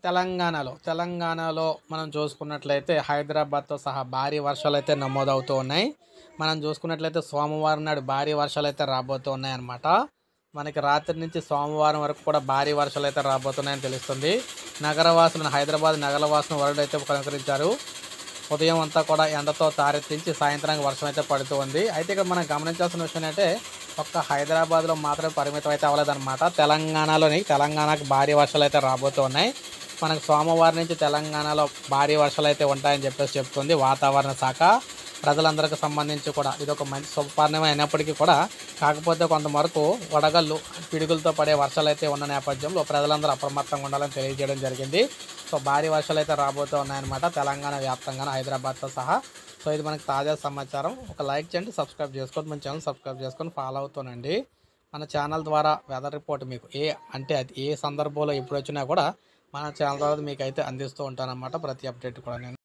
తెలంగాణలో మనం చూసుకున్నట్లయితే హైదరాబాద్తో సహా భారీ వర్షాలు అయితే నమోదవుతూ ఉన్నాయి. మనం చూసుకున్నట్లయితే సోమవారం నాడు భారీ వర్షాలు అయితే రాబోతూ ఉన్నాయన్నమాట. మనకి రాత్రి నుంచి సోమవారం వరకు కూడా భారీ వర్షాలు అయితే రాబోతున్నాయని తెలుస్తుంది. నగరవాసులను హైదరాబాద్ నగరవాసులను వరుడైతే పలకరించారు. ఉదయం అంతా కూడా ఎండతో తారెత్తించి సాయంత్రానికి వర్షం అయితే పడుతూ ఉంది. అయితే ఇక్కడ మనం గమనించాల్సిన విషయం ఏంటంటే ఒక్క హైదరాబాద్లో మాత్రమే పరిమితం అయితే అవ్వలేదన్నమాట. తెలంగాణకు భారీ వర్షాలు అయితే రాబోతూ ఉన్నాయి. మనకు సోమవారం నుంచి తెలంగాణలో భారీ వర్షాలు అయితే ఉంటాయని చెప్తుంది వాతావరణ శాఖ. ప్రజలందరికీ సంబంధించి కూడా ఇదొక మంచి శుభపరిణామం అయినప్పటికీ కూడా కాకపోతే కొంతవరకు వడగళ్ళు పిడుగులతో పడే వర్షాలు అయితే ఉన్న నేపథ్యంలో ప్రజలందరూ అప్రమత్తంగా ఉండాలని తెలియజేయడం జరిగింది. సో భారీ వర్షాలు అయితే రాబోతూ ఉన్నాయన్నమాట తెలంగాణ వ్యాప్తంగా హైదరాబాద్తో సహా. సో ఇది మనకి తాజా సమాచారం. ఒక లైక్ చేయండి, సబ్స్క్రైబ్ చేసుకోండి, మన ఛానల్ సబ్స్క్రైబ్ చేసుకొని ఫాలో అవుతానండి. మన ఛానల్ ద్వారా వెదర్ రిపోర్ట్ మీకు అది ఏ సందర్భంలో ఎప్పుడు వచ్చినా కూడా మన ఛానల్ ద్వారా మీకు అయితే అందిస్తూ ఉంటానన్నమాట ప్రతి అప్డేట్ కూడా నేను.